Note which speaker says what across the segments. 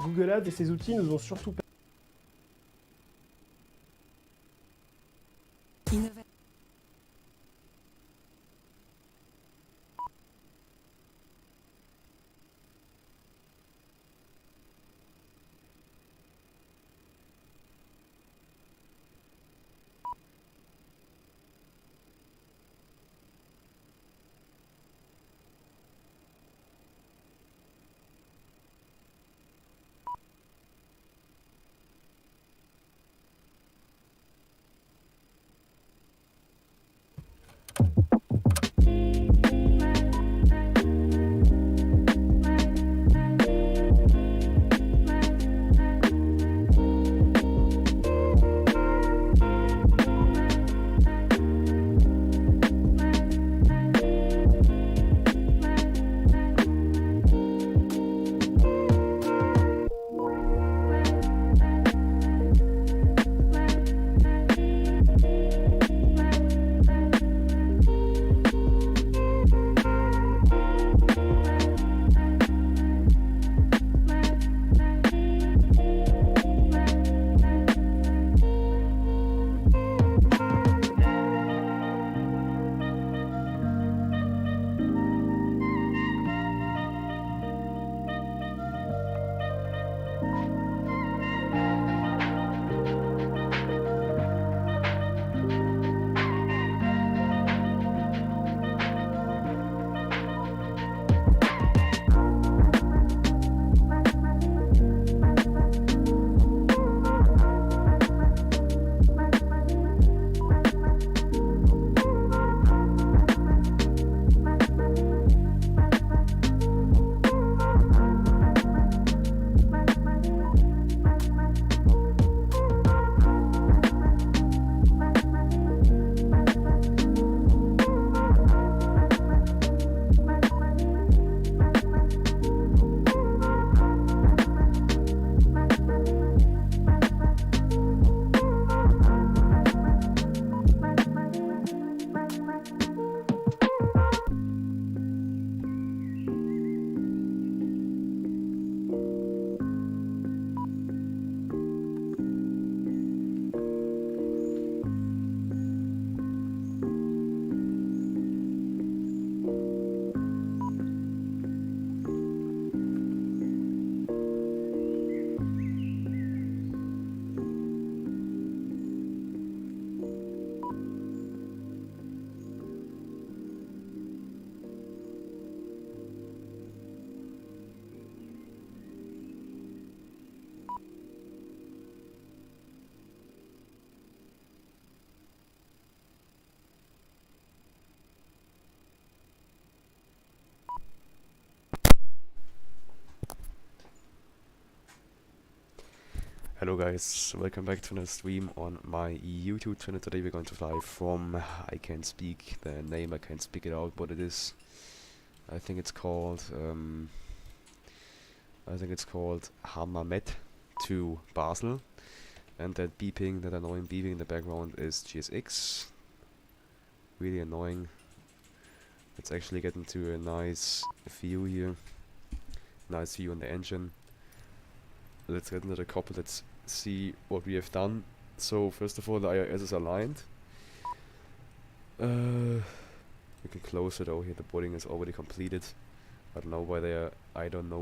Speaker 1: Google Ads et ses outils nous ont surtout
Speaker 2: Hello guys, welcome back to another stream on my YouTube channel. Today we're going to fly from, I can't speak the name, I can't speak it out what it is. I think it's called Hammamet to Basel. And that beeping, that annoying beeping in the background is GSX. Really annoying. Let's actually get into a nice view here. Nice view on the engine. Let's get into the cockpit, let's see what we have done. So first of all, the IIS is aligned. We can close it over here, the boarding is already completed. I don't know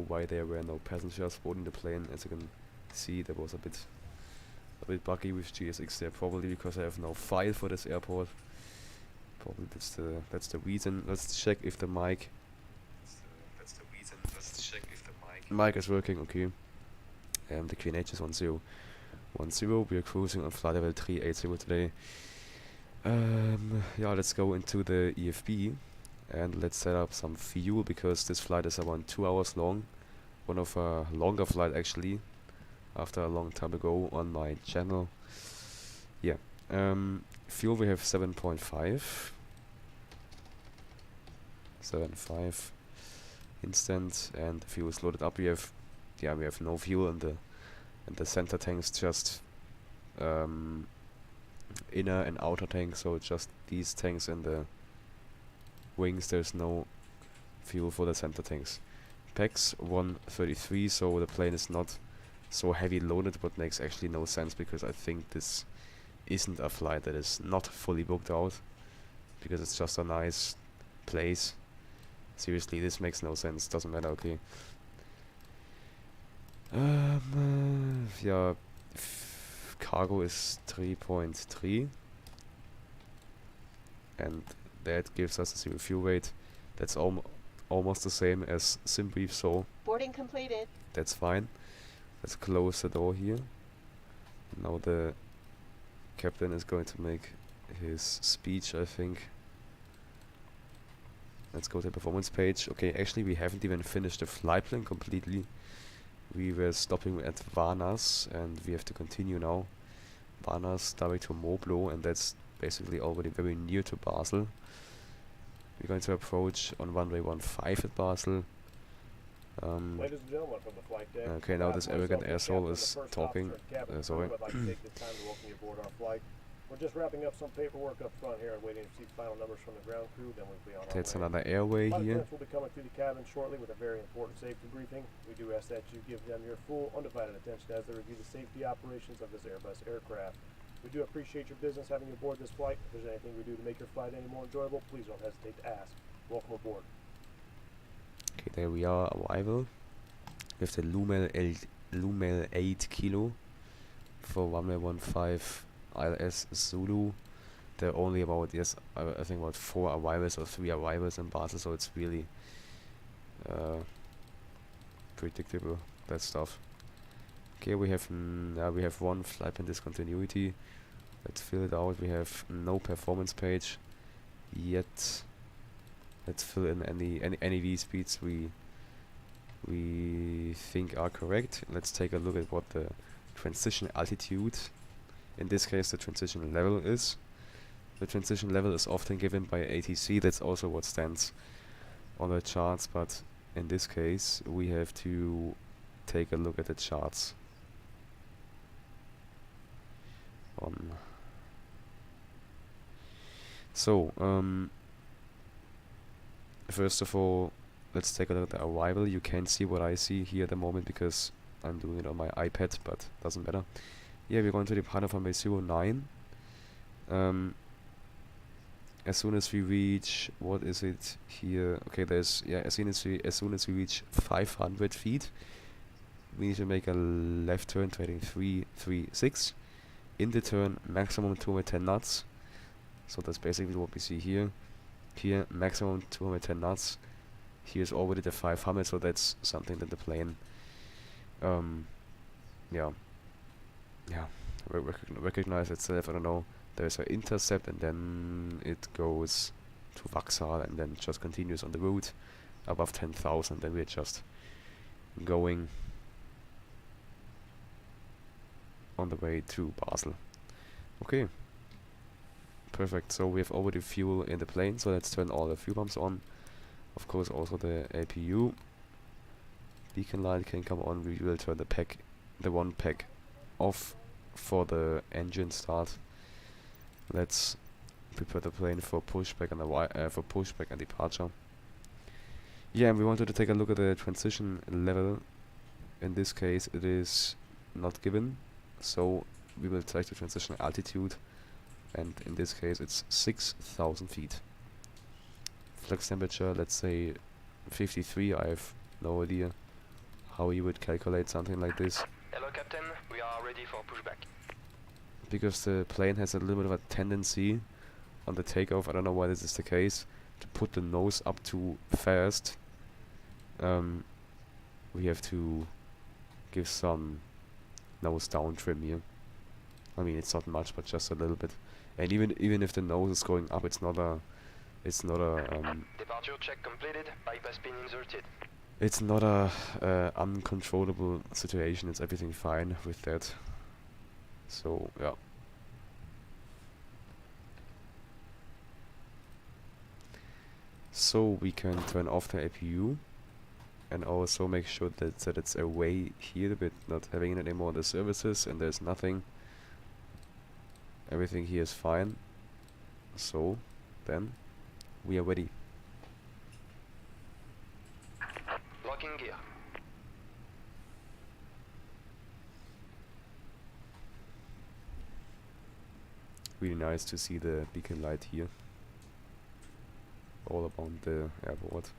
Speaker 2: why there were no passengers boarding the plane. As you can see, there was a bit buggy with GSX there, probably because I have no file for this airport. Probably that's the reason. Let's check if the mic mic is working. Okay. The QNH is 1010. We are cruising on flight level 380 today. Yeah, let's go into the EFB and let's set up some fuel because this flight is around 2 hours long. One of a longer flight actually, after a long time ago on my channel. Yeah. Fuel we have 7.5 instant, and the fuel is loaded up. We have no fuel in the center tanks, just inner and outer tanks, so just these tanks and the wings. There's no fuel for the center tanks. Pax 133, so the plane is not so heavy loaded, but makes actually no sense because I think this isn't a flight that is not fully booked out, because it's just a nice place. Seriously, this makes no sense. Doesn't matter. Okay. Yeah, cargo is 3.3, and that gives us a zero fuel weight. That's almost the same as sim brief, so
Speaker 3: Boarding completed.
Speaker 2: that's fine. Let's close the door here. Now the captain is going to make his speech, I think. Let's go to the performance page. Okay, actually we haven't even finished the flight plan completely. We were stopping at Varnas and we have to continue now. Varnas direct to Moblo, and that's basically already very near to Basel. We're going to approach on runway 15 at Basel.
Speaker 4: Ladies and gentlemen from the flight deck.
Speaker 2: Okay, now this arrogant asshole is talking. Sorry.
Speaker 4: I'd like to take this time to welcome you aboard our flight. We're just wrapping up some paperwork up front here and waiting to receive final numbers from the ground crew, then we'll be on our way.
Speaker 2: That's another airway
Speaker 4: Flight
Speaker 2: here.
Speaker 4: attendants will be coming through the cabin shortly with a very important safety briefing. We do ask that you give them your full, undivided attention as they review the safety operations of this Airbus aircraft. We do appreciate your business having you aboard this flight. If there's anything we do to make your flight any more enjoyable, please don't hesitate to ask. Welcome aboard.
Speaker 2: Okay, there we are, arrival. With the Lumel 8 kilo for runway 15 ILS Zulu. There are only about, yes, I think about 4 arrivals or 3 arrivals in Basel, so it's really predictable, that stuff. Okay, we have one flight plan discontinuity. Let's fill it out. We have no performance page yet. Let's fill in any V speeds we think are correct. Let's take a look at what the transition altitude, in this case the transition level, is. The transition level is often given by ATC. That's also what stands on the charts, but in this case we have to take a look at the charts. First of all, let's take a look at the arrival. You can't see what I see here at the moment because I'm doing it on my iPad, but doesn't matter. Yeah, we're going to depart from a 09. As soon as we reach, what is it here? Okay, there's, yeah, as soon as we reach 500 feet, we need to make a left turn, trading 336. In the turn, maximum 210 knots. So that's basically what we see here. Here, maximum 210 knots. Here's already the 500, so that's something that the plane, recognize itself. I don't know. There's an intercept, and then it goes to Vauxhall, and then just continues on the route above 10,000. Then we're just going on the way to Basel. Okay. Perfect. So we have already fuel in the plane, so let's turn all the fuel pumps on. Of course, also the APU beacon light can come on. We will turn the one pack off for the engine start. Let's prepare the plane for pushback and departure. Yeah, and we wanted to take a look at the transition level. In this case, it is not given, so we will take the transition altitude, and in this case, it's 6,000 feet. Flux temperature, let's say 53. I have no idea how you would calculate something like this.
Speaker 5: Hello, Captain. We are ready for pushback.
Speaker 2: Because the plane has a little bit of a tendency on the takeoff, I don't know why this is the case, to put the nose up too fast. We have to give some nose down trim here. I mean, it's not much, but just a little bit. And even if the nose is going up, it's not a
Speaker 5: Departure check completed. Bypass pin inserted.
Speaker 2: it's not a uncontrollable situation. It's everything fine with that. So yeah. So we can turn off the APU and also make sure that it's away here, but not having it anymore in the services, and there's nothing. Everything here is fine. So then we are ready.
Speaker 5: Locking gear.
Speaker 2: really nice to see the beacon light here all around the airport.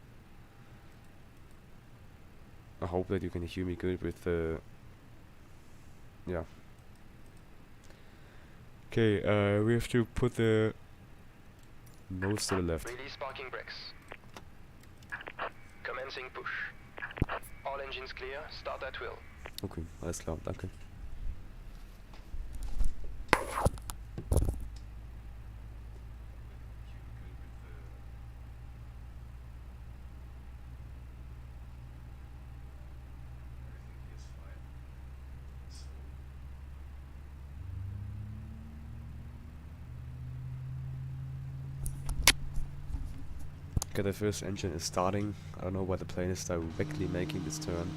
Speaker 2: I hope that you can hear me good with the... yeah. Okay, we have to put the nose to the left.
Speaker 5: Release parking brakes. Commencing push. All engines clear, start at will.
Speaker 2: Okay, alles klar, danke. Okay, the first engine is starting. I don't know why the plane is directly making this turn.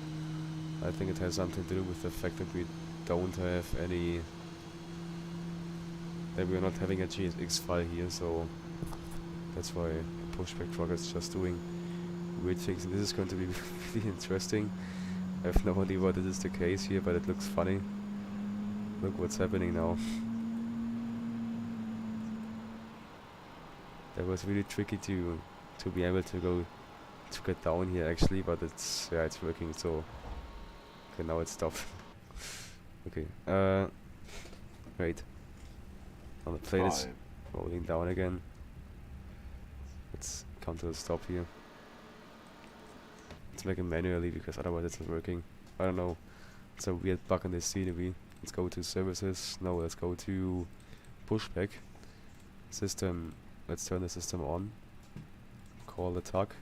Speaker 2: I think it has something to do with the fact that we don't have any... that we are not having a JSX file here, so that's why the Pushback truck is just doing weird things. And this is going to be really interesting. I have no idea why this is the case here, but it looks funny. Look what's happening now. That was really tricky to be able to get down here actually, but it's working. So okay, now it's stopped. Okay, wait. Now the plane is rolling down again. Let's come to a stop here. Let's make it manually because otherwise it's not working. I don't know. It's a weird bug in the scenery. Let's go to services. No, let's go to Pushback. System. Let's turn the system on. Call the tug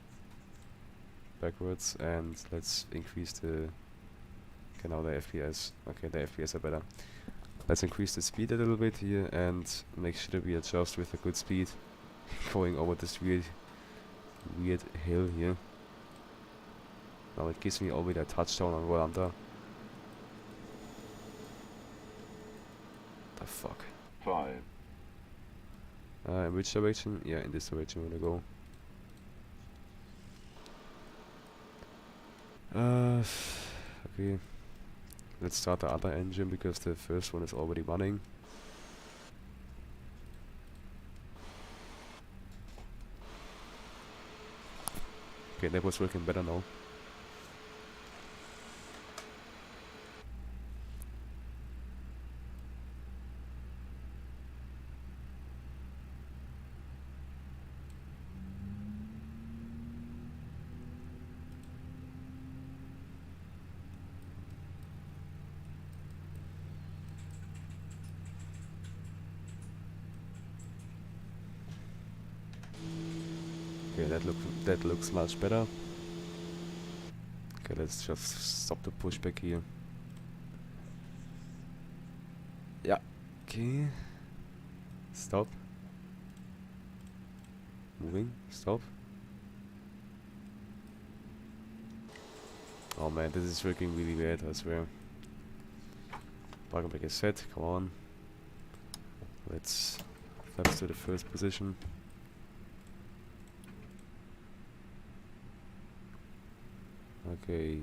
Speaker 2: backwards and let's increase the... okay, now the FPS. Okay, the FPS are better. Let's increase the speed a little bit here and make sure that we adjust with a good speed going over this weird hill here. Now it gives me already a touchdown on Volanta. The fuck?
Speaker 3: 5.
Speaker 2: In which direction? Yeah, in this direction we're gonna go. Okay. Let's start the other engine because the first one is already running. Okay, that was working better now. Okay, that looks much better. Okay, let's just stop the pushback here. Yeah. Okay. Stop. Moving. Stop. Oh man, this is working really bad, I swear. Parking brake is set. Come on. Let's flaps to the first position. Okay,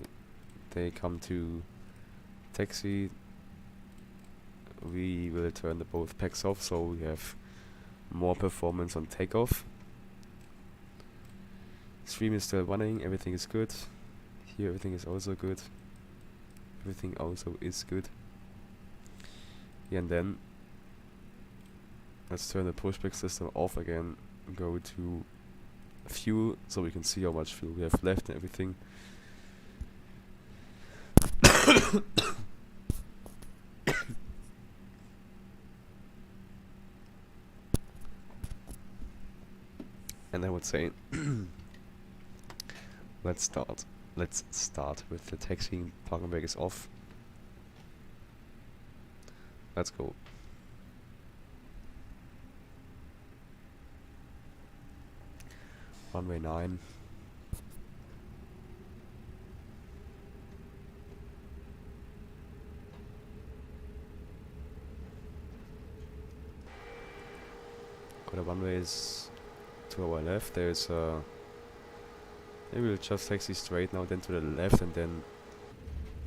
Speaker 2: they come to taxi. We will turn the both packs off so we have more performance on takeoff. Stream is still running, everything is good. Here everything is also good. Everything also is good. Yeah, and then let's turn the pushback system off again. Go to fuel so we can see how much fuel we have left and everything. And I would say let's start with the taxiing. Parking brake is off. Let's go. Runway 9. The runway is to our left. There's maybe we'll just taxi straight now, then to the left, and then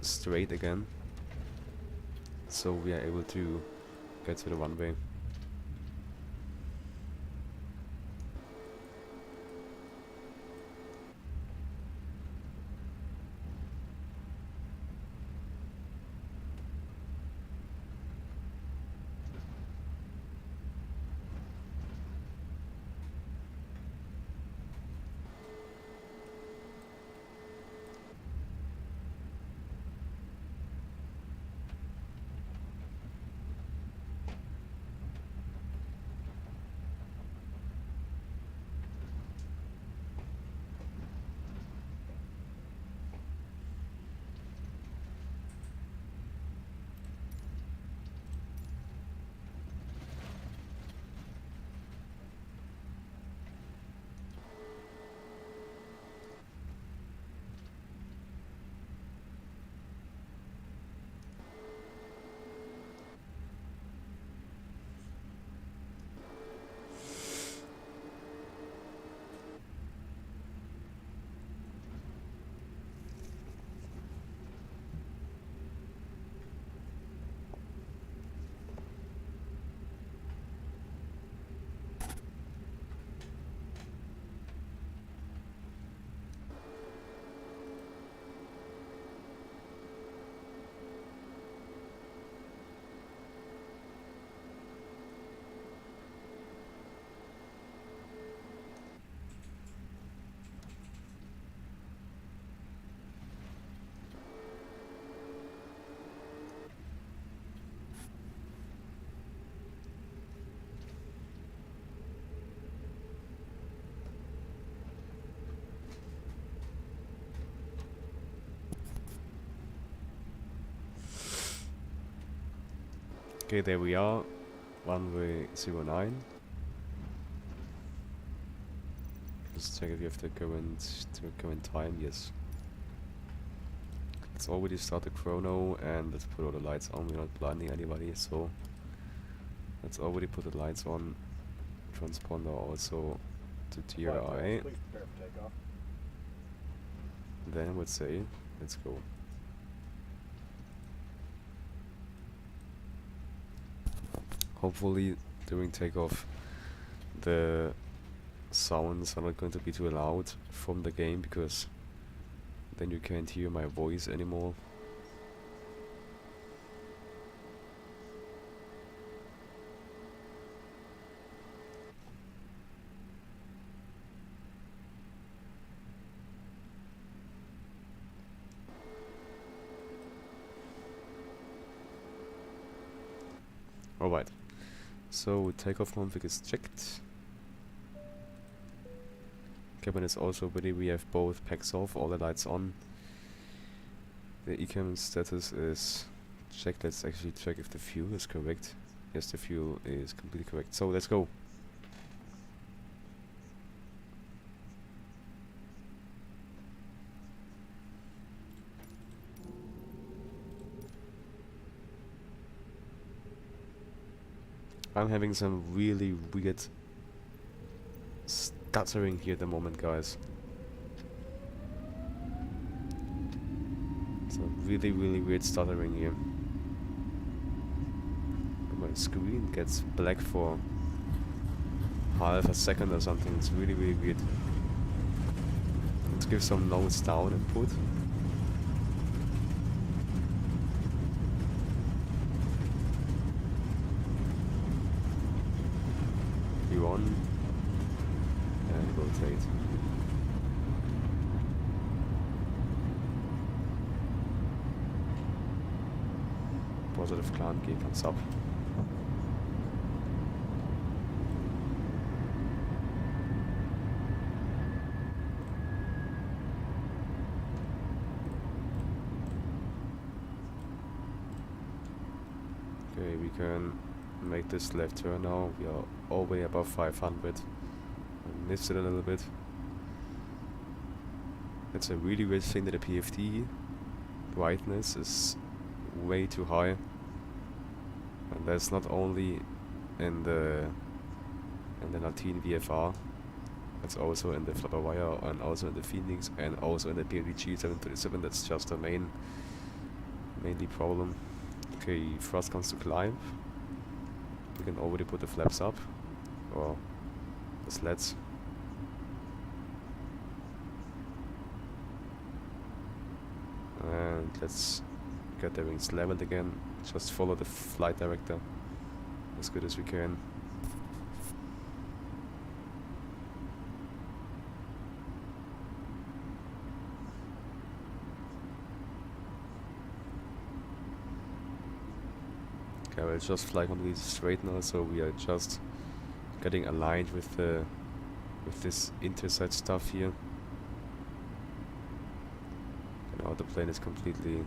Speaker 2: straight again. So we are able to get to the runway. Okay, there we are. Runway 09. Just check if you have the current time. Yes. Let's already start the chrono and let's put all the lights on. We're not blinding anybody, so let's already put the lights on. Transponder also to TRI.
Speaker 4: Please prepare for takeoff.
Speaker 2: Then I would say, let's go. Hopefully during takeoff the sounds are not going to be too loud from the game, because then you can't hear my voice anymore. Alright, so takeoff config is checked. Cabin is also ready. We have both packs off, all the lights on. The ecam status is checked. Let's actually check if the fuel is correct. Yes, the fuel is completely correct. So let's go. I'm having some really weird stuttering here at the moment, guys. Some really weird stuttering here. My screen gets black for half a second or something. It's really weird. Let's give some notes down input. On and rotate. Positive climb gear comes up. Okay, we can make this left turn now. We are all the way above 500. I missed it a little bit. It's a really weird thing that the PFD brightness is way too high. And that's not only in the 19 VFR, it's also in the Flutterwire and also in the Phoenix and also in the PLDG 737. That's just a mainly problem. Okay, thrust comes to climb. We can already put the flaps up, or the sleds. And let's get the wings leveled again. Just follow the flight director as good as we can. Okay, we'll just fly completely straight now, so we are just getting aligned with this interside stuff here. And now the plane is completely.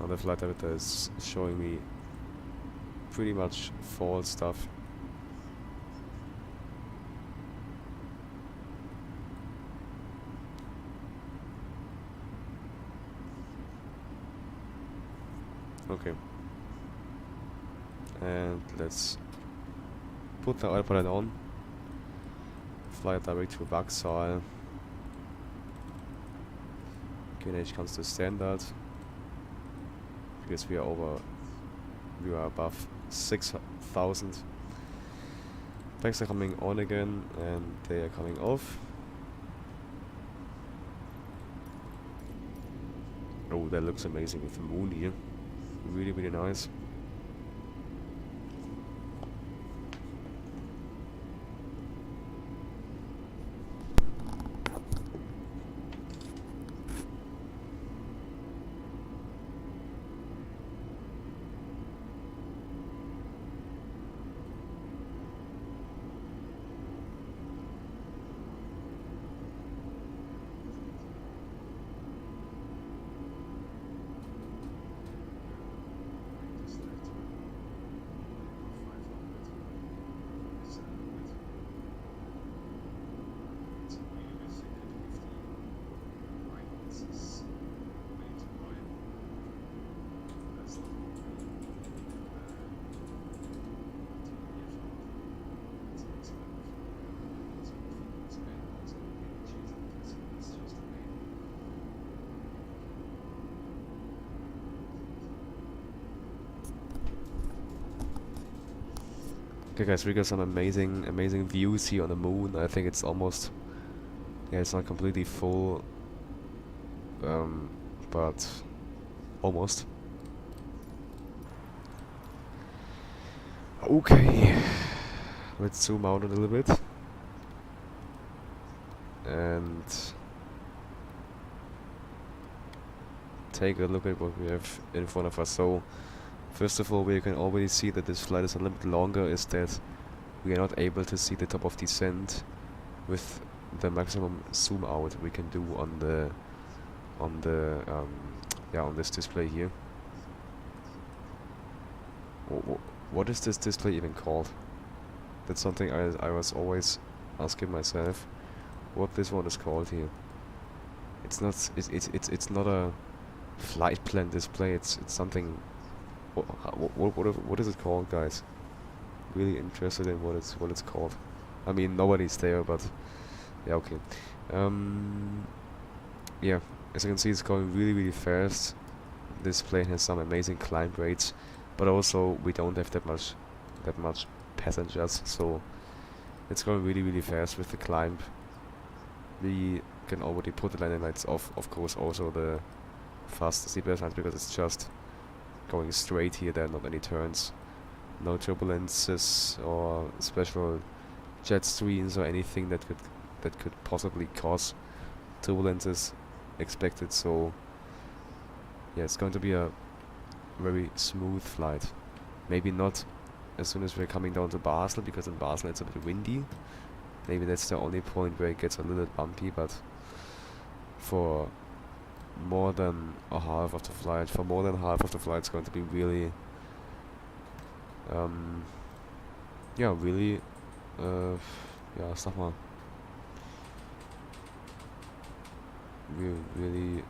Speaker 2: Now the flight director is showing me pretty much false stuff. Okay. And let's put the autopilot on. Fly direct to Basel. QNH comes to standard. Because we are above 6,000. Packs are coming on again and they are coming off. Oh, that looks amazing with the moon here. Really nice. Okay guys, we got some amazing views here on the moon. I think it's almost, yeah, it's not completely full, but almost. Okay, let's zoom out a little bit and take a look at what we have in front of us. So first of all, we can already see that this flight is a little bit longer, is that we are not able to see the top of descent with the maximum zoom out we can do on this display here. What is this display even called? That's something I was always asking myself, what this one is called here. It's not a flight plan display. It's something. What is it called, guys? Really interested in what it's called. I mean, nobody's there, but yeah, okay. Yeah, as you can see, it's going really fast. This plane has some amazing climb rates, but also we don't have that much passengers, so it's going really fast with the climb. We can already put the landing lights off, of course, also the fast seatbelt lights, because it's just going straight here. There are not any turns, no turbulences or special jet streams or anything that could possibly cause turbulences expected. So yeah, it's going to be a very smooth flight. Maybe not as soon as we're coming down to Basel, because in Basel it's a bit windy. Maybe that's the only point where it gets a little bumpy, but for more than half of the flight, it's going to be really, sag mal, really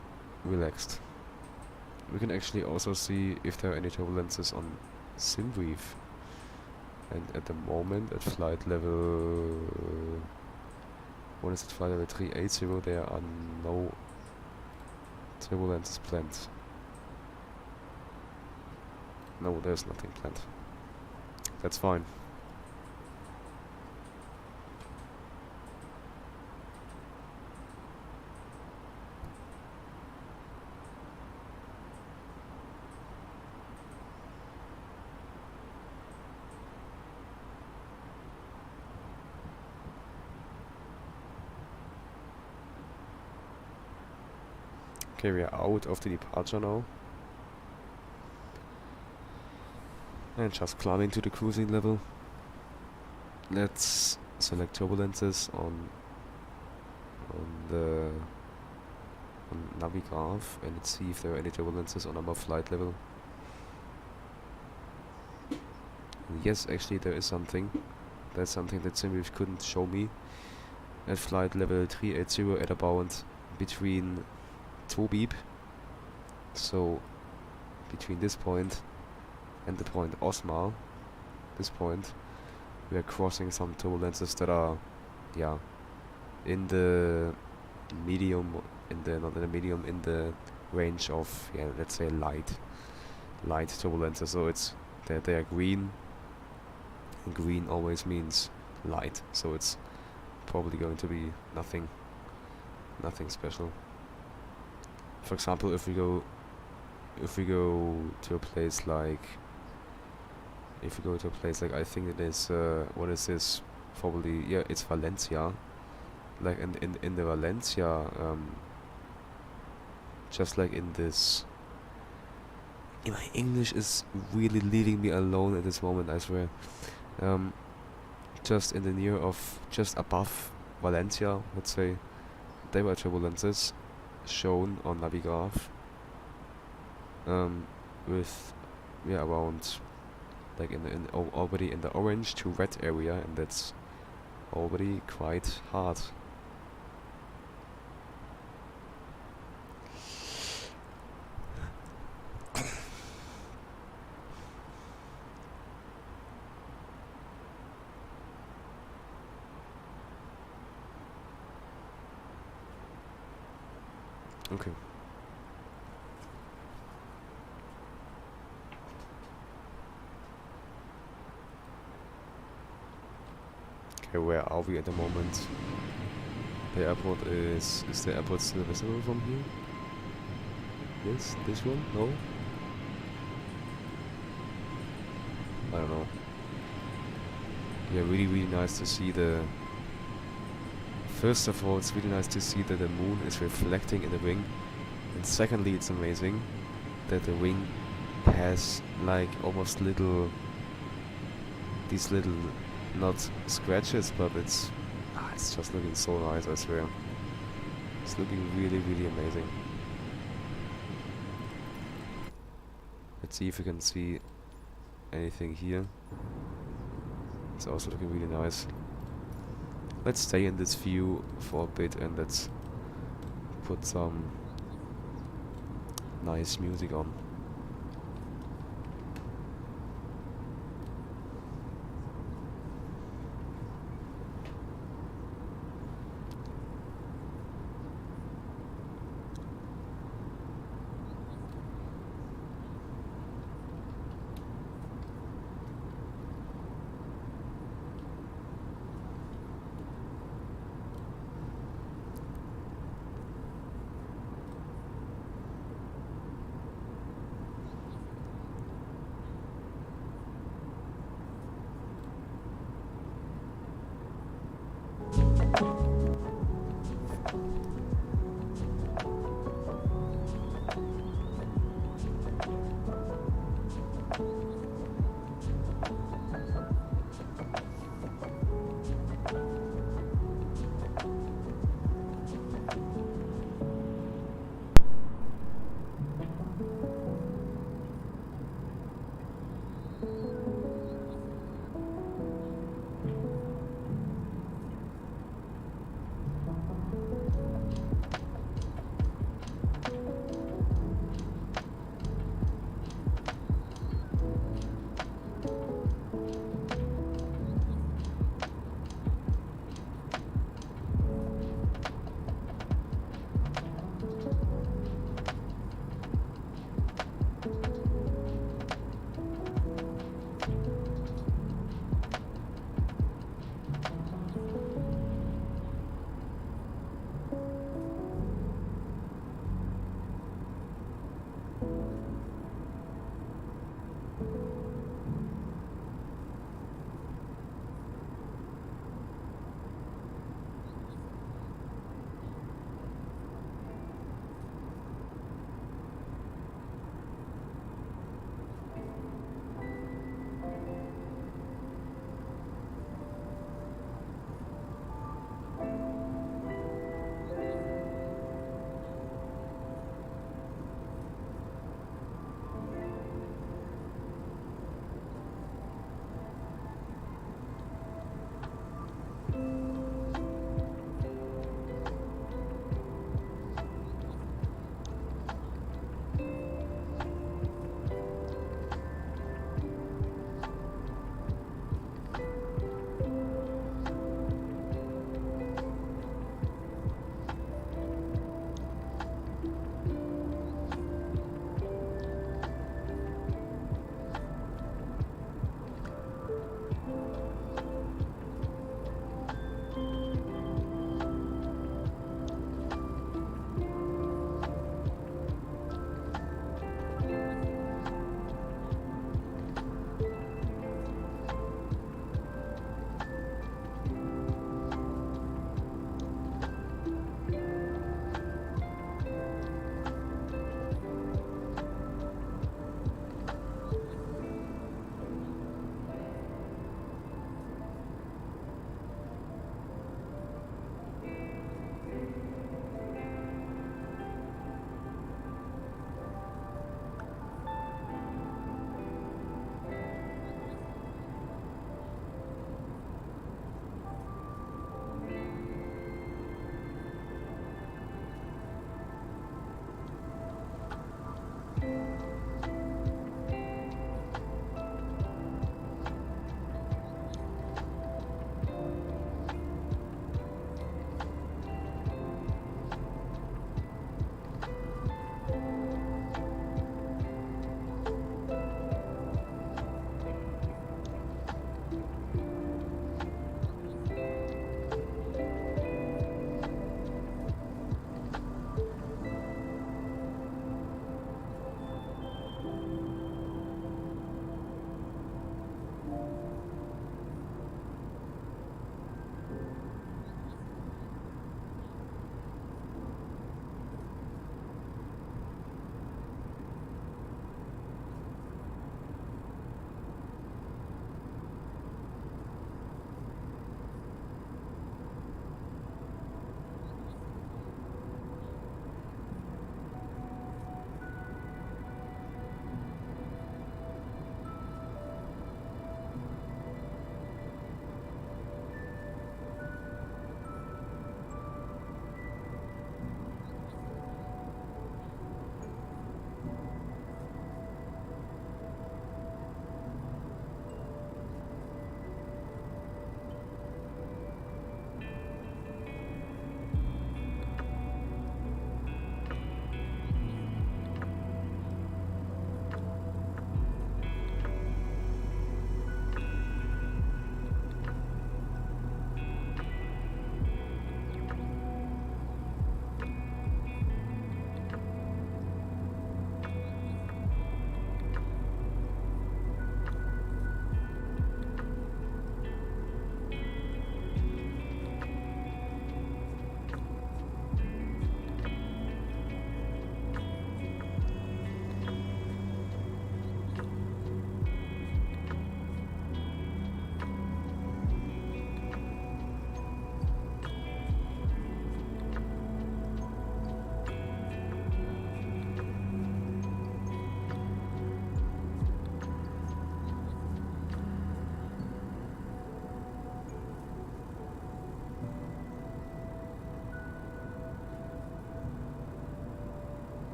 Speaker 2: relaxed. We can actually also see if there are any turbulences on SimBrief. And at the moment, at flight level, what is it, flight level 380, there are no turbulences planned. No, there's nothing planned. That's fine. Okay, we are out of the departure now. And just climbing to the cruising level. Let's select turbulences on Navigraph and let's see if there are any turbulences on our flight level. Yes, actually there is something. That's something that SimBrief couldn't show me. At flight level 380 at about between Tobeep, so between this point and the point Osmar, this point, we are crossing some turbulences that are, yeah, in the medium, in the range of, yeah, let's say light turbulences. So it's they are green, and green always means light, so it's probably going to be nothing special. For example, if we go to a place like, I think it is, what is this? Probably, yeah, it's Valencia. Like in the Valencia, just like in this. My English is really leaving me alone at this moment, I swear. Just in the just above Valencia, let's say, there were turbulences shown on Navigraph, with, yeah, around, like already in the orange to red area, and that's already quite hard. Okay. Okay, where are we at the moment? The airport is the airport still visible from here? Yes, this one? No? I don't know. Yeah, really nice to see the... First of all, it's really nice to see that the moon is reflecting in the wing. And secondly, it's amazing that the wing has like almost little... These little, not scratches, but it's just looking so nice, I swear. It's looking really amazing. Let's see if we can see anything here. It's also looking really nice. Let's stay in this view for a bit and let's put some nice music on.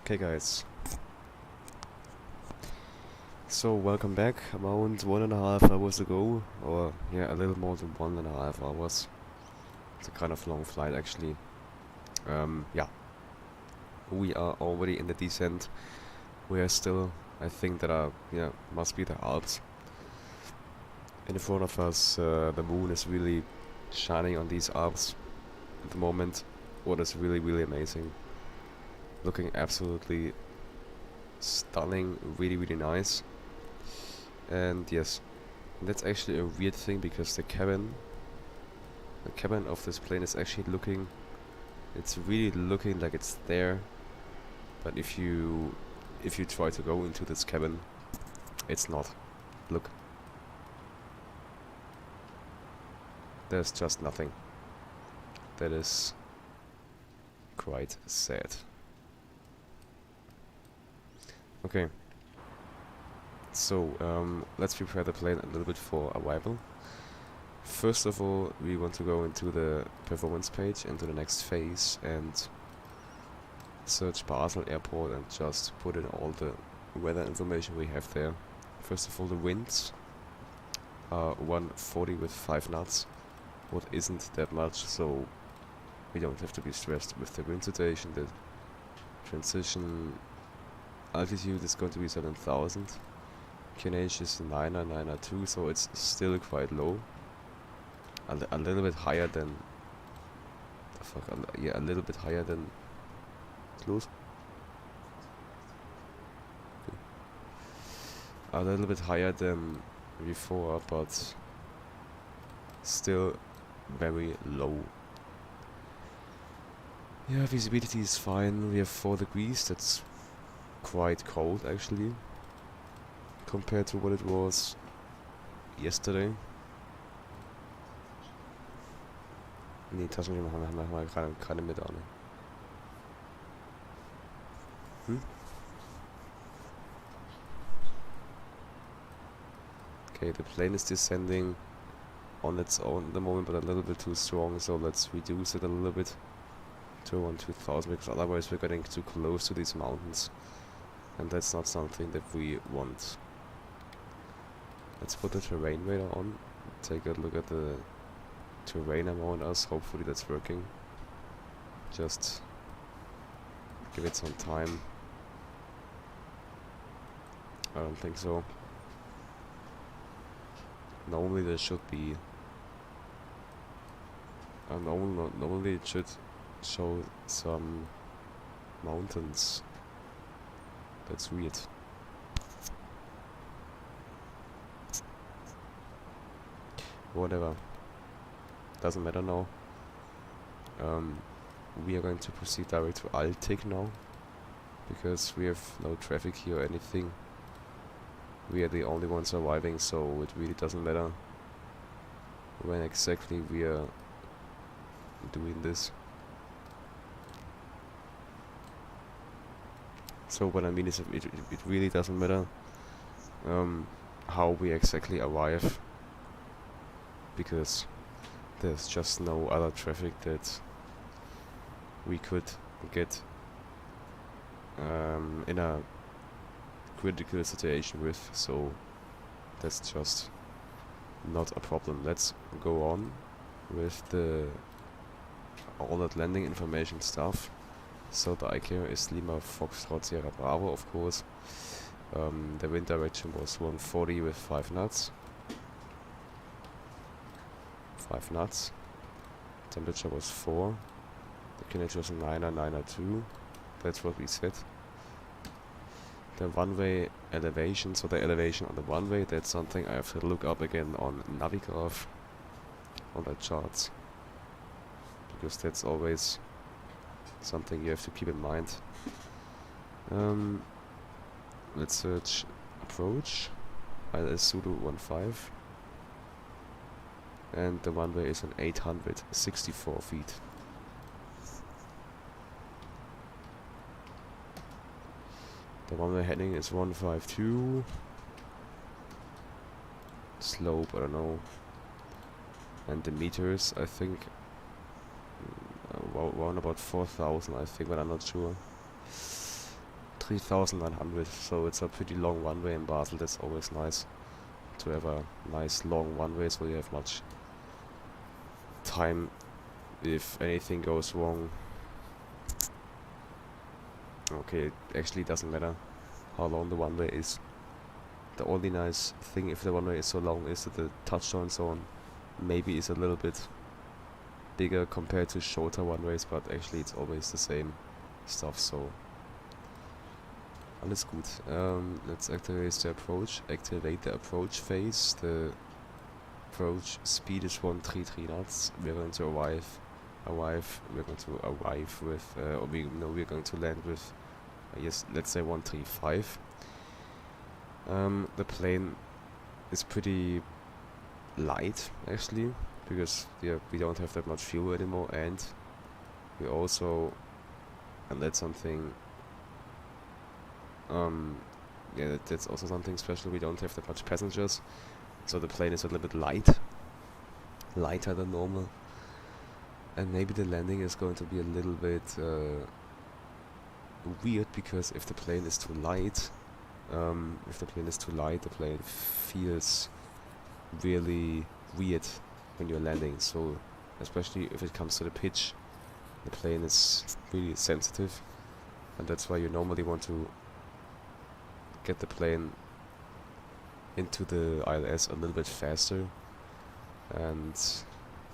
Speaker 2: Okay guys, so welcome back. Around 1.5 hours ago, or yeah, a little more than 1.5 hours. It's a kind of long flight actually. Yeah, we are already in the descent. We are still, I think that are, yeah, must be the Alps. In front of us, the moon is really shining on these Alps at the moment. What is really, really amazing. Looking absolutely stunning, really, really nice. And yes, that's actually a weird thing because the cabin of this plane is actually looking, it's really looking like it's there. But if you try to go into this cabin, it's not. Look. There's just nothing. That is quite sad. Okay. So, let's prepare the plane a little bit for arrival. First of all, we want to go into the performance page, into the next phase, and search Basel Airport and just put in all the weather information we have there. First of all, the winds. 140 with 5 knots, what isn't that much, so we don't have to be stressed with the wind situation. The transition altitude is going to be 7,000. QNH is 992, so it's still quite low. A little bit higher than... yeah, a little bit higher than... Close. Okay. A little bit higher than before, but still very low. Yeah, visibility is fine. We have 4 degrees. That's quite cold actually, compared to what it was yesterday. Nee, Taschenriemen haben wir keine mit an. Okay, the plane is descending on its own at the moment, but a little bit too strong, so let's reduce it a little bit to around 2000, because otherwise we're getting too close to these mountains, and that's not something that we want. Let's put the terrain radar on, take a look at the terrain around us. Hopefully that's working. Just give it some time. I don't think so. Normally there should be... normally it should show some mountains. That's weird. Whatever. Doesn't matter now. We are going to proceed direct to IXEG now, because we have no traffic here or anything. We are the only ones arriving, so it really doesn't matter when exactly we are doing this. So what I mean is, it really doesn't matter how we exactly arrive, because there's just no other traffic that we could get in a critical situation with, so that's just not a problem. Let's go on with the all that landing information stuff. So the ICAO is Lima Foxtrot Sierra Bravo, of course. The wind direction was 140 with 5 knots. 5 knots. Temperature was 4. The QNH was 992. That's what we said. The runway elevation, so the elevation on the runway, that's something I have to look up again on Navigraph, on the charts, because that's always something you have to keep in mind. Let's search approach, ILS Zulu 15, and the runway is on 864 feet. The runway heading is 152. Slope, I don't know. And the meters, I think, around about 4,000, I think, but I'm not sure. 3,900, so it's a pretty long runway in Basel. That's always nice to have a nice long runway, so you have much time if anything goes wrong. Okay, it actually doesn't matter how long the runway is. The only nice thing if the runway is so long is that the touchdown zone maybe is a little bit bigger compared to shorter runways, but actually it's always the same stuff, so alles gut. Let's activate the approach phase. The approach speed is 133 knots. We're going to arrive with, we're going to land with, yes, let's say 135. The plane is pretty light actually, because we don't have that much fuel anymore, and we also, and that's something, yeah, that's also something special, we don't have that much passengers, so the plane is a little bit lighter than normal. And maybe the landing is going to be a little bit weird, because if the plane is too light, the plane feels really weird when you're landing. So especially if it comes to the pitch, the plane is really sensitive, and that's why you normally want to get the plane into the ILS a little bit faster. And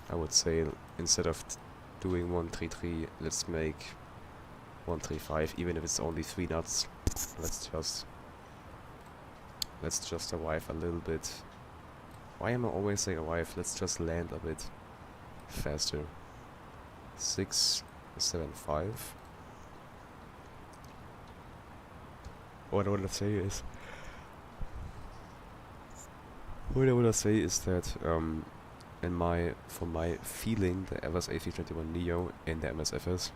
Speaker 2: I would say instead of doing 133, let's make 135, even if it's only 3 knots. Let's just arrive a little bit. Why am I always saying arrive? Let's just land a bit faster. 675. What I want to say is that from my feeling, the Airbus A321neo in the MSFS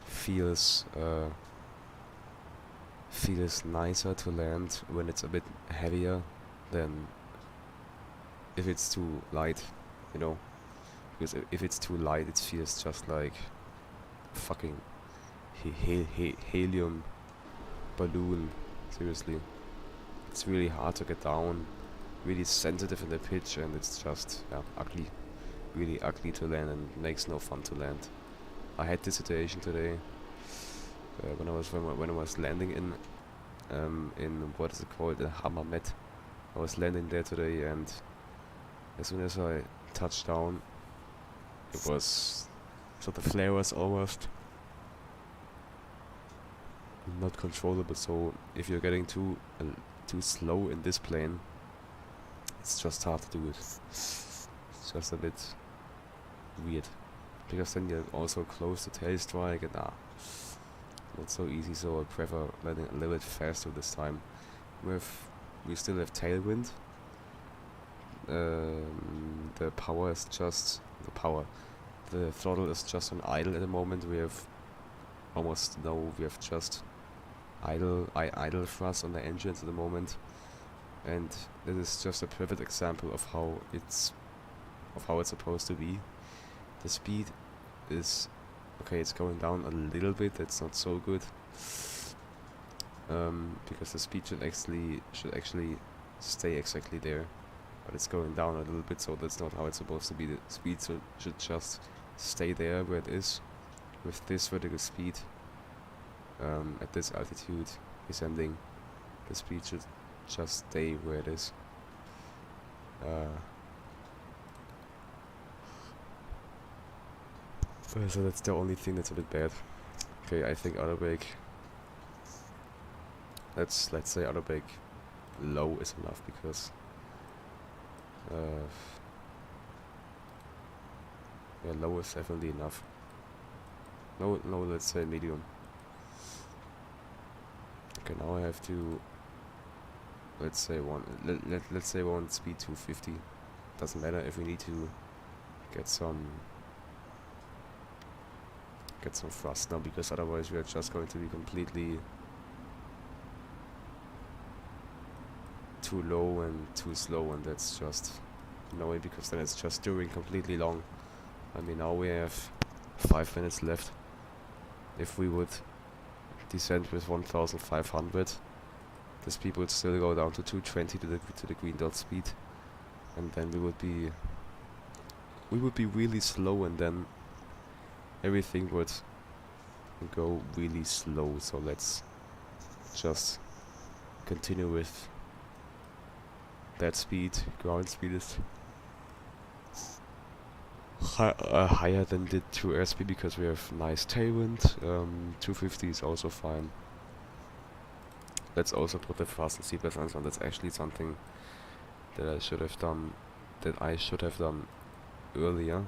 Speaker 2: feels nicer to land when it's a bit heavier than if it's too light, you know. Because if it's too light, it feels just like fucking helium balloon. Seriously, it's really hard to get down, really sensitive in the pitch, and it's just ugly, really ugly to land, and makes no fun to land. I had this situation today when I was landing in what is it called, in Hammamet. I was landing there today, and as soon as I touched down, it was the flare was almost not controllable. So if you're getting too slow in this plane, it's just hard to do it. It's just a bit weird, because then you're also close to tail strike, and not so easy. So I prefer landing a little bit faster this time. We still have tailwind. The throttle is just on idle at the moment. We have just idle thrust on the engines at the moment, and this is just a perfect example of how it's supposed to be. The speed is okay. It's going down a little bit. That's not so good, because the speed should actually stay exactly there, but it's going down a little bit. So that's not how it's supposed to be. The speed should just stay there where it is, with this vertical speed. At this altitude, descending, the speed should just stay where it is. So that's the only thing that's a bit bad. Okay, I think auto brake. Let's say auto brake low is enough, because low is definitely enough. No, let's say medium. Okay, now I have to, let's say let's say one speed 250. Doesn't matter if we need to get some thrust now, because otherwise we are just going to be completely too low and too slow, and that's just annoying, because then it's just during completely long. I mean, now we have 5 minutes left. If we would descend with 1500, the speed would still go down to 220 to the green dot speed, and then we would be really slow, and then everything would go really slow. So let's just continue with that speed. Ground speed is higher than the true airspeed, because we have nice tailwind. 250 is also fine. Let's also put the thrust and seatbelt sensor on. That's actually something that I should have done. Earlier.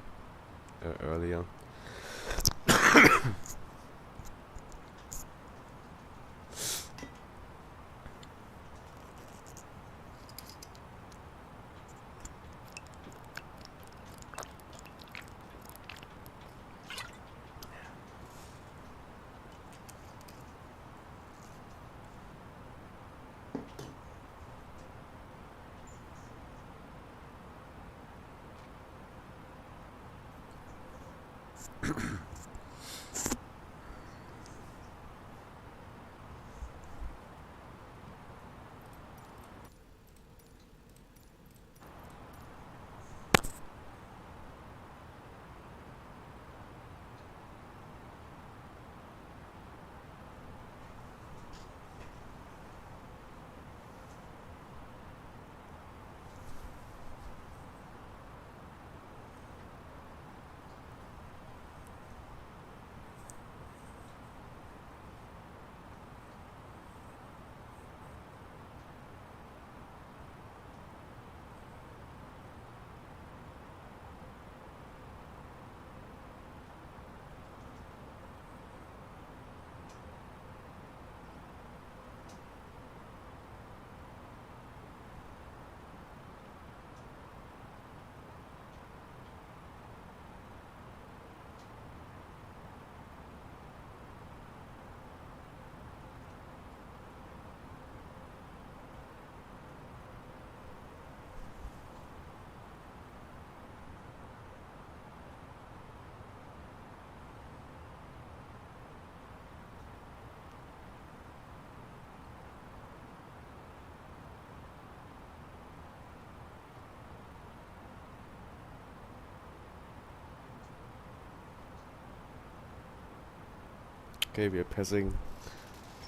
Speaker 2: Okay, we are passing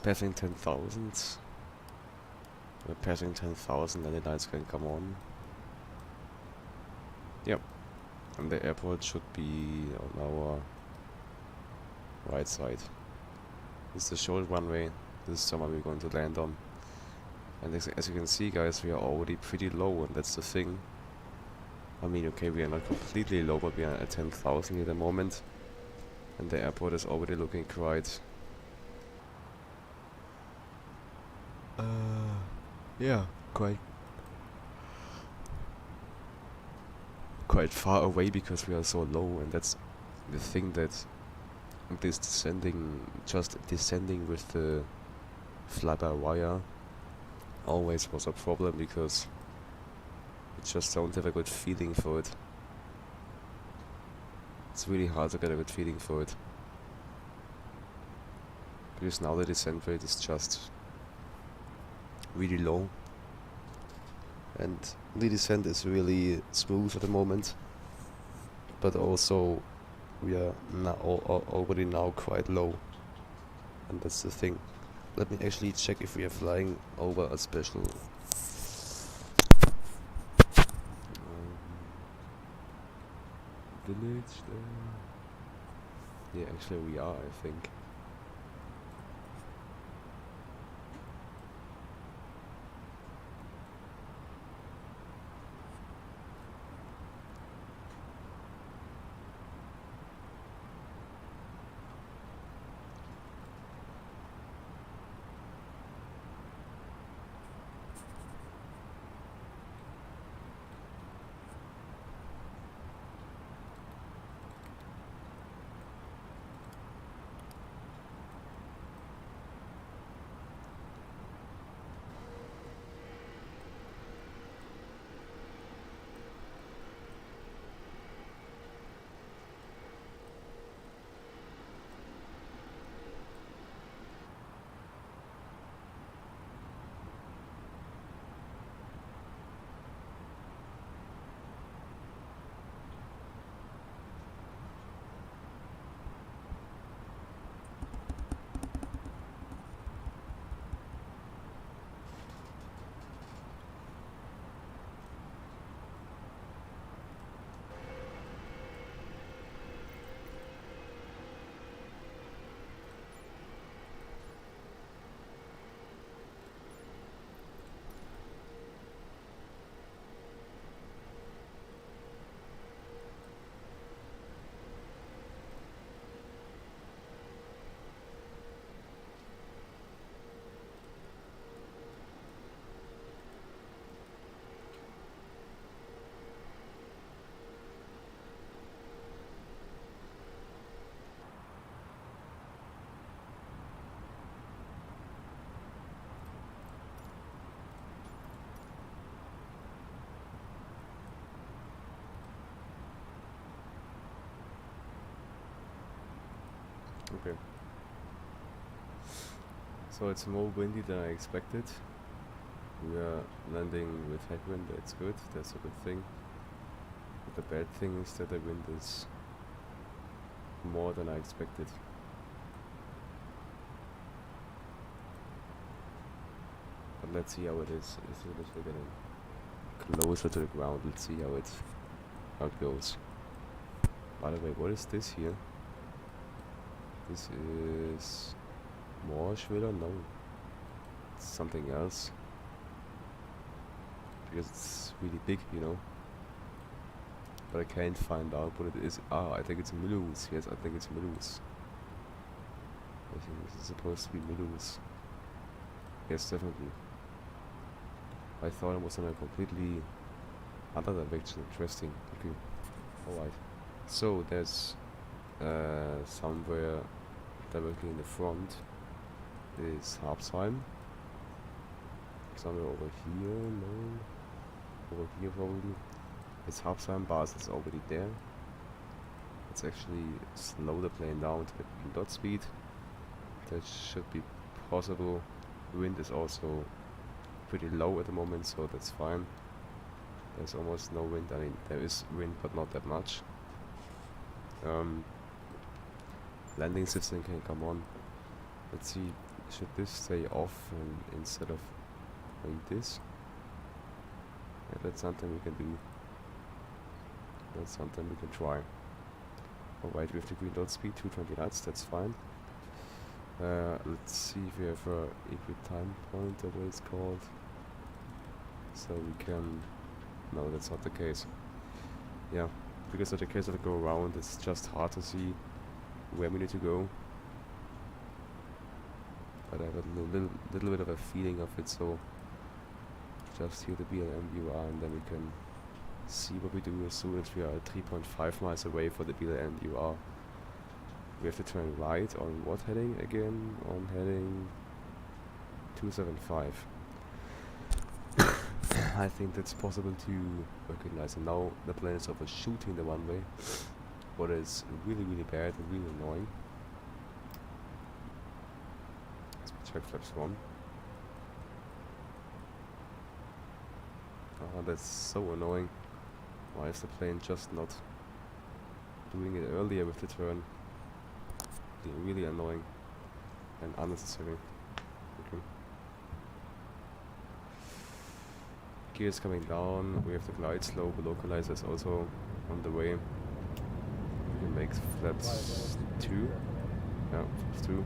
Speaker 2: 10,000. We're passing 10,000 and the lights can come on. Yep. And the airport should be on our right side. This is the short runway. This is somewhere we're going to land on. And as you can see, guys, we are already pretty low, and that's the thing. I mean, okay, we are not completely low, but we are at 10,000 at the moment. And the airport is already looking quite... yeah, quite far away because we are so low, and that's the thing, that this just descending with the fly-by-wire always was a problem, because you just don't have a good feeling for it. It's really hard to get a good feeling for it. Because now the descent rate is just really low. And the descent is really smooth at the moment. But also we are now already now quite low. And that's the thing. Let me actually check if we are flying over a special village there. Yeah, actually we are, I think. Okay. So it's more windy than I expected. We are landing with headwind, that's good, that's a good thing. But the bad thing is that the wind is more than I expected. But let's see how it is. As soon as we're getting closer to the ground, let's see how it goes. By the way, what is this here? This is Marshmallow? No. It's something else. Because it's really big, you know. But I can't find out what it is. Ah, I think it's Mulhouse. Yes, I think it's Mulhouse. I think this is supposed to be Mulhouse. Yes, definitely. I thought it was in a completely other direction. Interesting. Okay. Alright. So there's somewhere directly in the front is Harpsheim. Somewhere over here, no. Over here probably. It's Harpsheim, Basel is already there. Let's actually slow the plane down to the dot speed. That should be possible. The wind is also pretty low at the moment, so that's fine. There's almost no wind. I mean, there is wind, but not that much. Landing system can come on. Let's see, should this stay off instead of like this? Yeah, that's something we can do. That's something we can try. Alright, with the green dot speed, 220 knots, that's fine. Let's see if we have a equal time point, that what it's called. So we can... No, that's not the case. Yeah, because of the case of the go around, it's just hard to see where we need to go. But I have a little bit of a feeling of it, so just hear the BLM viewer and then we can see what we do as soon as we are 3.5 miles away for the BLM viewer. We have to turn right on what heading again? On heading 275. I think that's possible to recognize, and now the plane is overshooting the runway, what is really bad and really annoying. Let's check flaps 1. Oh, that's so annoying. Why is the plane just not doing it earlier with the turn? Really annoying and unnecessary. Okay. Gears coming down, we have the glide slope, the localizer is also on the way. We can make flaps 2. Yeah, flaps 2.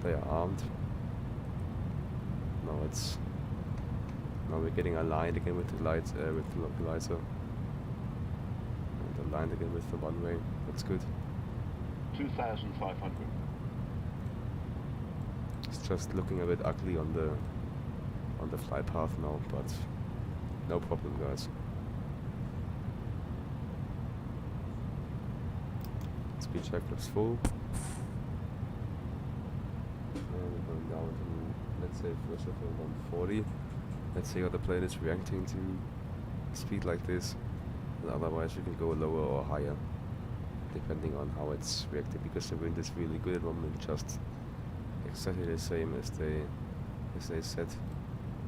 Speaker 2: They are armed. Now we're getting aligned again with the lights, with the localizer. And aligned again with the runway. That's good.
Speaker 3: 2,500.
Speaker 2: It's just looking a bit ugly on the fly path now, but no problem, guys. Speed check looks full. And we're going down to, let's say, first of all 140. Let's see how the plane is reacting to speed like this. And otherwise we can go lower or higher, depending on how it's reacting, because the wind is really good at the moment, just exactly the same as they said.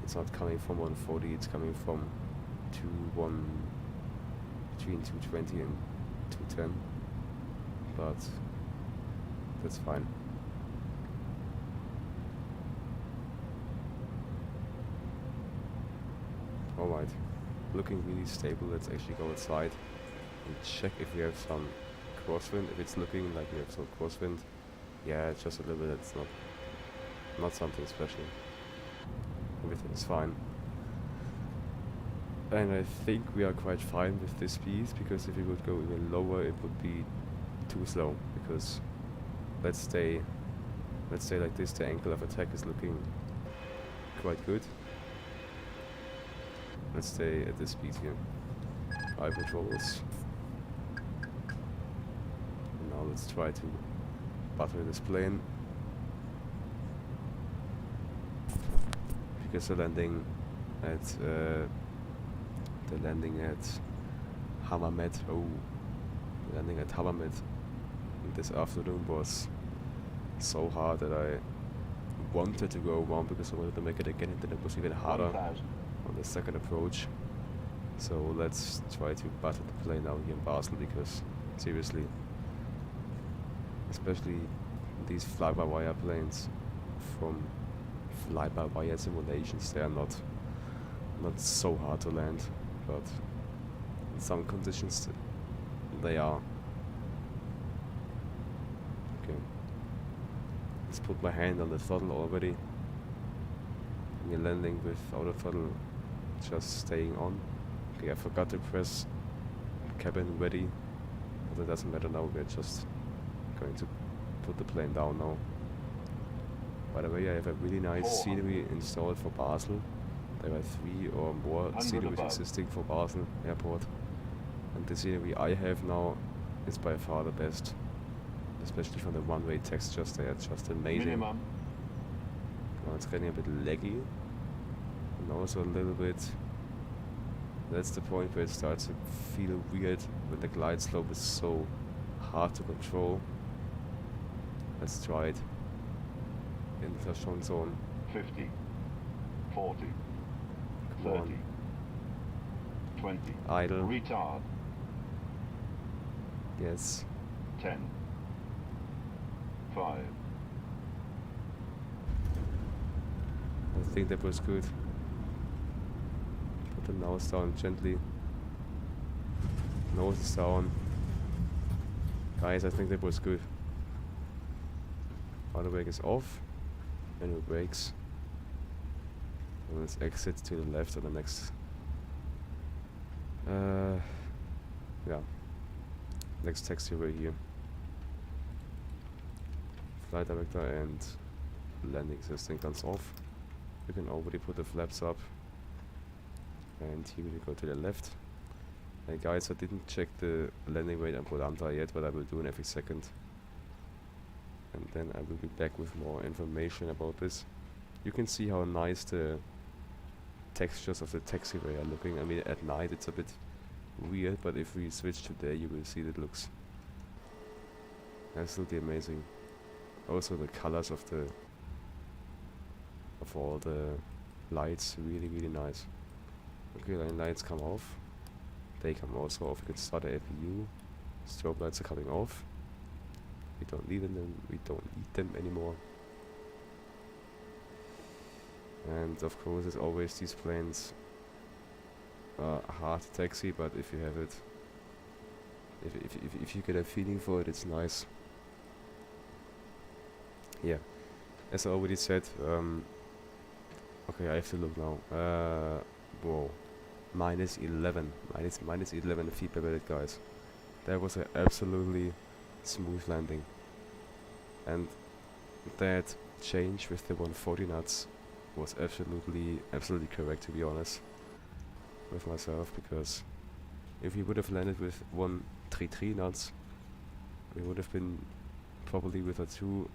Speaker 2: It's not coming from 140, it's coming from between 220 and 210, but that's fine. Alright, looking really stable. Let's actually go outside and check if we have some crosswind. If it's looking like we have some crosswind, yeah, it's just a little bit, it's not something special. Everything is fine. And I think we are quite fine with this speed, because if we would go even lower it would be too slow, because let's say like this, the angle of attack is looking quite good. Let's stay at this speed here. High controls. And now let's try to butter this plane. Because the landing at Hammamet, this afternoon was so hard that I wanted to go wrong, because I wanted to make it again, and then it was even harder
Speaker 3: 1,000.
Speaker 2: on the second approach. So let's try to butter the plane out here in Basel, because seriously, especially these fly-by-wire planes from fly-by-wire simulations, they are not so hard to land, but in some conditions they are. Okay, let's put my hand on the throttle already. We're landing without a throttle, just staying on. Okay, I forgot to press cabin ready, but it doesn't matter now. We're just going to put the plane down now. By the way, I have a really nice scenery installed for Basel. There are 3 or more sceneries existing for Basel Airport, and the scenery I have now is by far the best, especially from the runway textures. They are just amazing.
Speaker 3: Minimum.
Speaker 2: Now it's getting a bit laggy, and also a little bit. That's the point where it starts to feel weird when the glide slope is so hard to control. Let's try it in the touchdown zone.
Speaker 3: 50, 40,
Speaker 2: Come
Speaker 3: 30,
Speaker 2: on.
Speaker 3: 20.
Speaker 2: Idle.
Speaker 3: Retard.
Speaker 2: Yes.
Speaker 3: 10, 5.
Speaker 2: I think that was good. Put the nose down gently. Nose is down. Guys, I think that was good. Auto brake is off. Manual brakes. And let's exit to the left on the next. Yeah. Next taxiway here. Flight director and landing system comes off. You can already put the flaps up. And here we go to the left. And guys, I didn't check the landing weight and Polanta yet, but I will do in every second. And then I will be back with more information about this. You can see how nice the textures of the taxiway are looking. I mean, at night it's a bit weird, but if we switch to day, you will see that it looks absolutely amazing. Also the colors of all the lights, really nice. Okay, then lights come off. They come also off. You can start the APU. Strobe lights are coming off. We don't need them. We don't need them anymore. And of course, as always, these planes are hard to taxi. But if you have it, if you get a feeling for it, it's nice. Yeah, as I already said. Okay, I have to look now. Whoa. Minus 11 feet per minute, guys. That was an absolutely smooth landing. And that change with the 140 knots was absolutely correct, to be honest with myself, because if we would have landed with 133 knots, we would have been probably with a too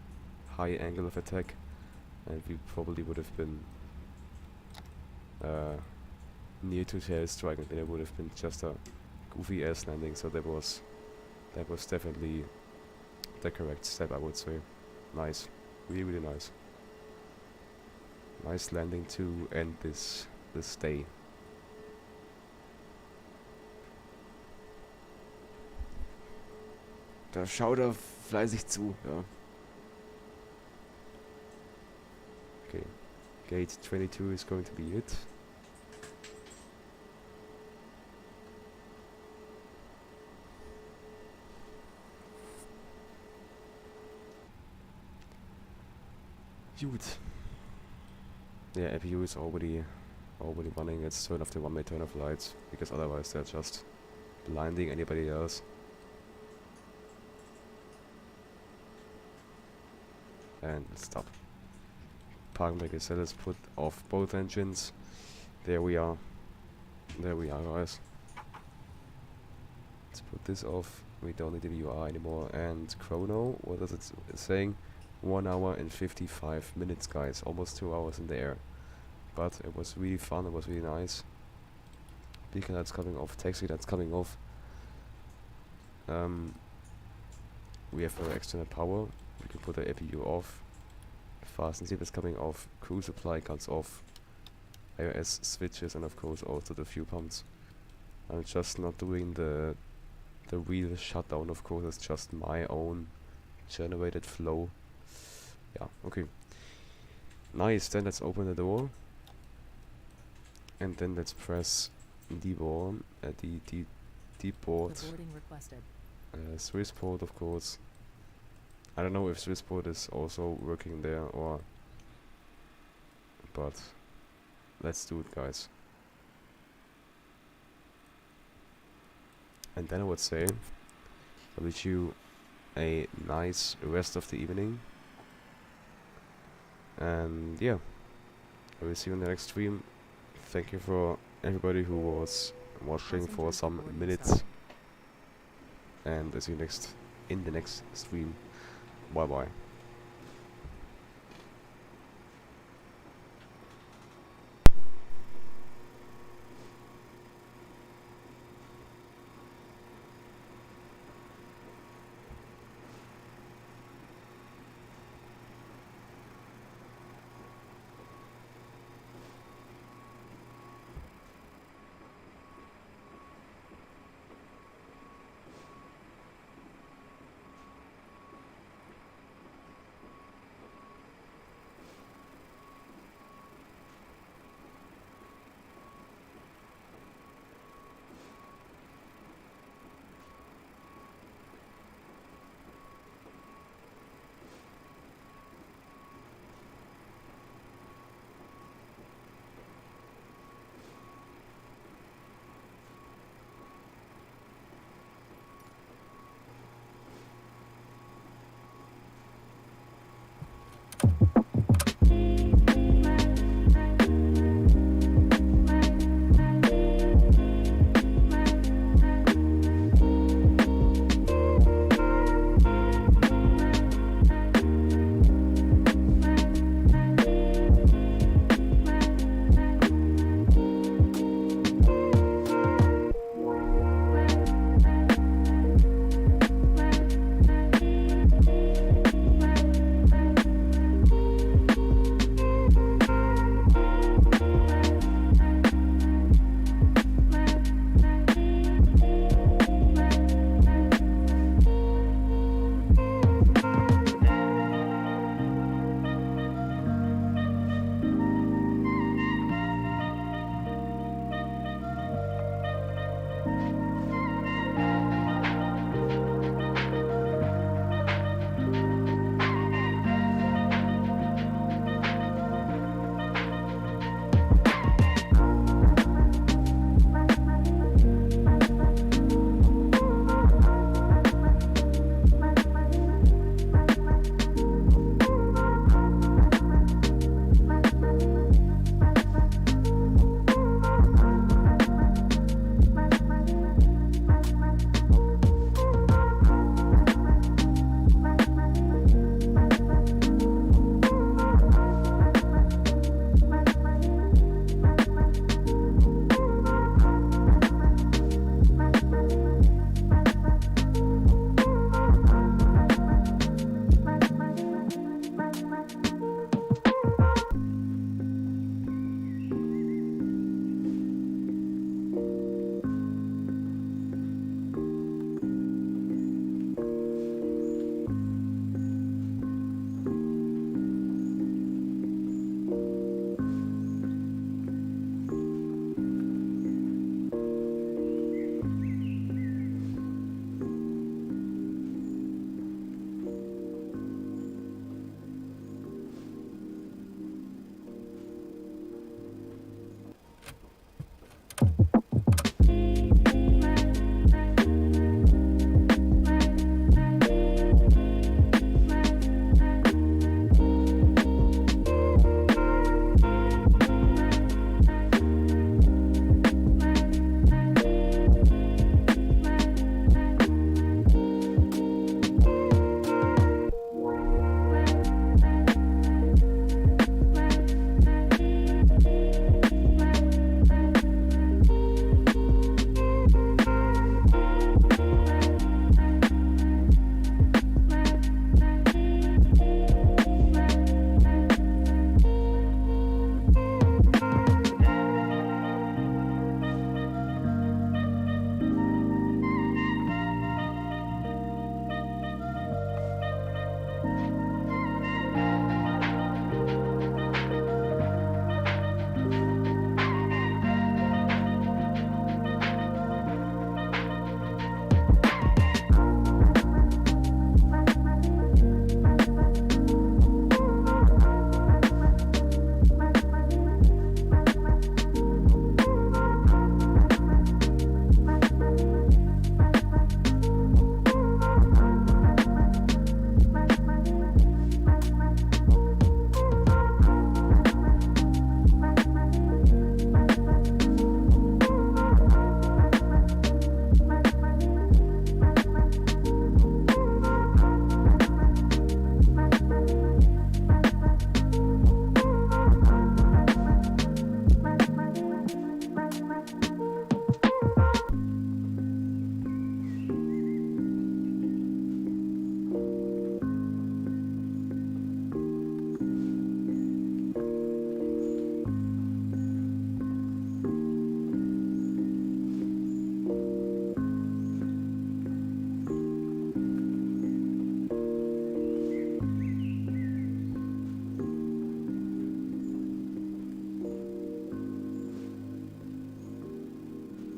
Speaker 2: high angle of attack, and we probably would have been near to tail strike, and then it would have been just a goofy ass landing. So that was definitely the correct step, I would say. Nice, really nice. Nice landing to end this day. Da schaut er fleißig zu, ja. Okay, gate 22 is going to be it. Gut. Yeah, APU is already running. It's turn off the one-way turn off lights, because otherwise they're just blinding anybody else. And let's stop. Park brake is set. Let's put off both engines. There we are. There we are, guys. Let's put this off. We don't need the VUR anymore. And chrono, what is it saying? 1 hour and 55 minutes, guys. Almost 2 hours in the air. But it was really fun. It was really nice. Beacon lights coming off. Taxi lights coming off. We have our external power. We can put the APU off. Fasten zip is coming off. Crew supply cuts off. iOS switches, and of course also the fuel pumps. I'm just not doing the real shutdown, of course. It's just my own generated flow. Yeah, okay. Nice, then let's open the door. And then let's press D-board, D-board. Swissport, of course. I don't know if Swissport is also working there, or... But let's do it, guys. And then I would say I wish you a nice rest of the evening. And yeah, I will see you in the next stream. Thank you for everybody who was watching for some minutes. And I'll see you in the next stream. Bye bye.